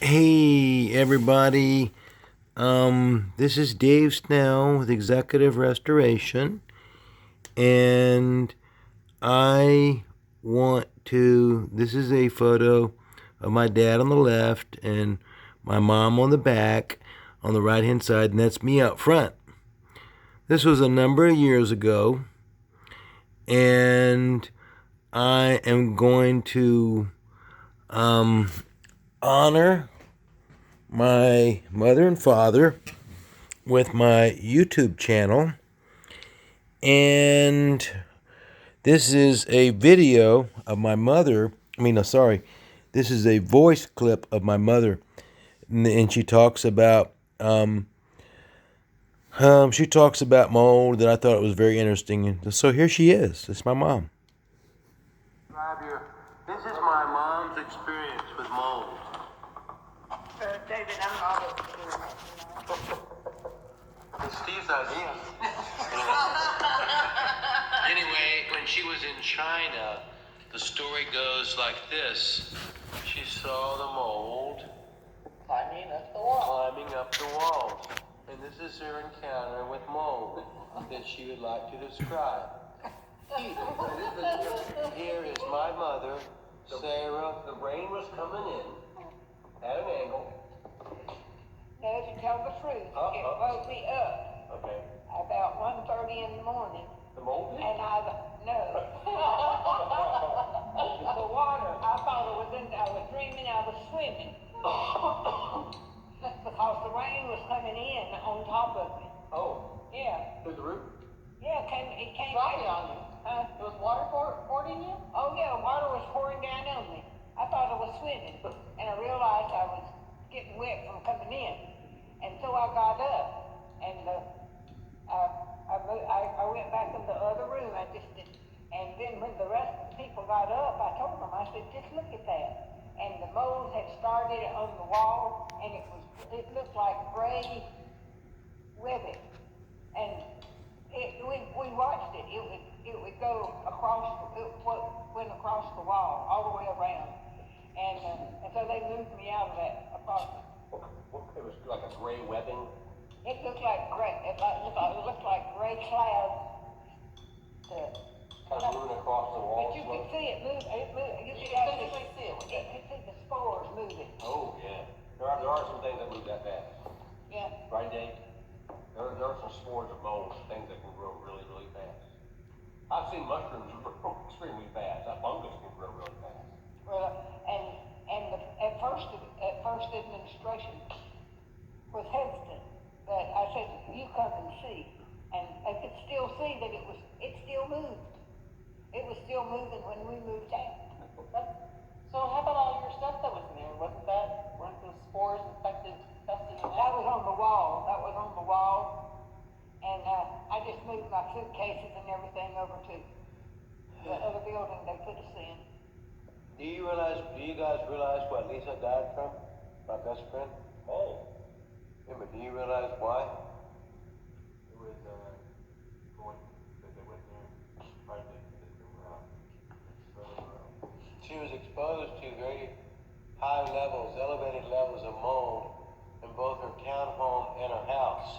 Hey everybody, this is Dave Snell with Executive Restoration, and I want to. This is a photo of my dad on the left and my mom on the back on the right hand side, and that's me out front. This was a number of years ago, and I am going to honor my mother and father with my YouTube channel. And this is a video of my mother. This is a voice clip of my mother. And she talks about mold that I thought it was very interesting. And so here she is. It's my mom. This is my mom's experience with mold. David, I'm not doing it. It's Steve's idea. Anyway, when she was in China, the story goes like this. She saw the mold Climbing up the wall. climbing up the walls. And this is her encounter with mold that she would like to describe. Here is my mother, Sarah. The rain was coming in at an angle. Now, to tell the truth, it woke me up Okay. about 1:30 in the morning, The mold? and no. The water, I thought I was dreaming I was swimming. Because the rain was coming in on top of me. Oh. Yeah. Through the roof? Yeah, it came. Dropping on you. It was water pouring you? Oh yeah, water was pouring down on me. I thought I was swimming, and I realized I was getting wet from coming in. And so I got up, and I went back in the other room. And then when the rest of the people got up, I told them, I said, just look at that. And the mold had started on the wall, and it looked like gray ribbon. And we watched it. It would go across. It went across the wall all the way around. And so they moved me out of that apartment. It was like a gray webbing. It looked like gray. It looked like gray clouds. Kind of moving across the wall. But you could see it move. You could physically see it. You could see the spores moving. Oh, yeah. There are some things that move that fast. Yeah. Right, Dave? There are some spores of mold, things that can grow really, really fast. I've seen mushrooms grow extremely fast. That fungus can grow really fast. Well, at first administration was hesitant, but I said, you come and see. And I could still see that it still moved. It was still moving when we moved out. So how about all your stuff that was in there? Weren't those spores infested That was on the wall. And I just moved my suitcases and everything over to the other building they put us in. Do you guys realize what Lisa died from? My best friend? Oh. Yeah, but do you realize why? It was, they went there, tried to get them out. She was exposed to very high levels, elevated levels of mold in both her townhome and her house.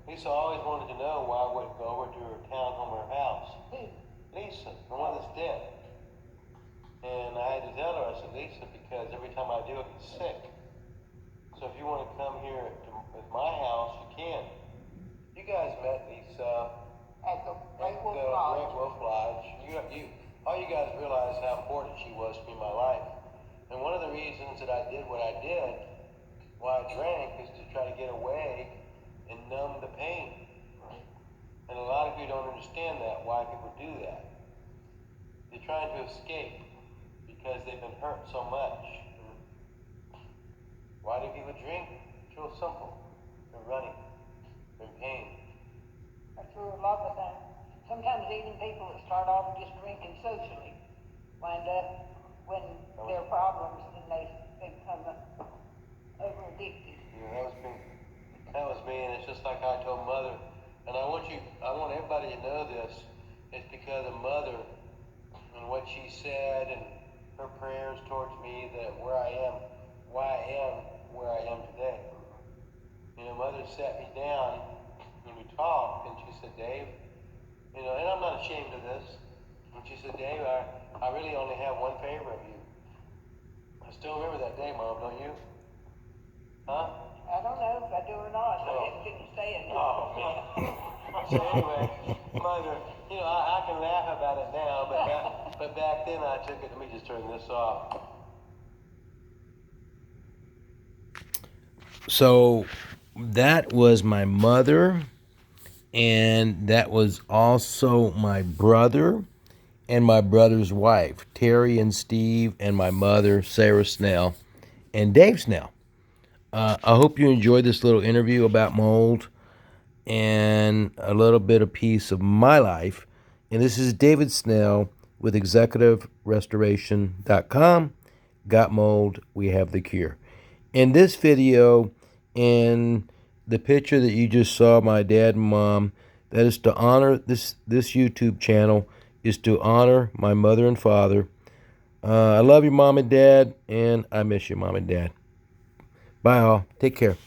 Lisa always wanted to know why I wouldn't go over to her townhome or her house. Lisa, the one that's dead. And I had to tell her, I said, Lisa, because every time I do, I get sick. So if you want to come here at my house, you can. You guys met Lisa At the Great Wolf Great Lodge. Wolf Lodge. All you guys realize how important she was to me in my life. And one of the reasons that I did what I did, why I drank, is to try to get away and numb the pain. And a lot of you don't understand that, why people do that. They're trying to escape because they've been hurt so much. Why do people drink? It's real simple. They're running. They're in pain. That's true a lot of the time. Sometimes even people that start off just drinking socially wind up when there are problems and they become over addicted. Yeah, that was me, and it's just like I told Mother. And I want everybody to know this. It's because of Mother and what she said and her prayers towards me that where I am, why I am, am today. You know, Mother sat me down and we talked, and she said, Dave, you know, and I'm not ashamed of this. And she said, Dave, I really only have one favor of you. I still remember that day, Mom, don't you? Huh? I don't know if I do or not, so Oh. I didn't say it. Oh, so anyway, Mother, you know, I can laugh about it now, but back then I took it. Let me just turn this off. So that was my mother, and that was also my brother and my brother's wife, Terry and Steve, and my mother, Sarah Snell, and Dave Snell. I hope you enjoyed this little interview about mold and a little bit of piece of my life. And this is David Snell with ExecutiveRestoration.com. Got mold, we have the cure. In this video, in the picture that you just saw, my dad and mom, that is to honor this YouTube channel, is to honor my mother and father. I love you, Mom and Dad, and I miss you, Mom and Dad. Bye, all. Take care.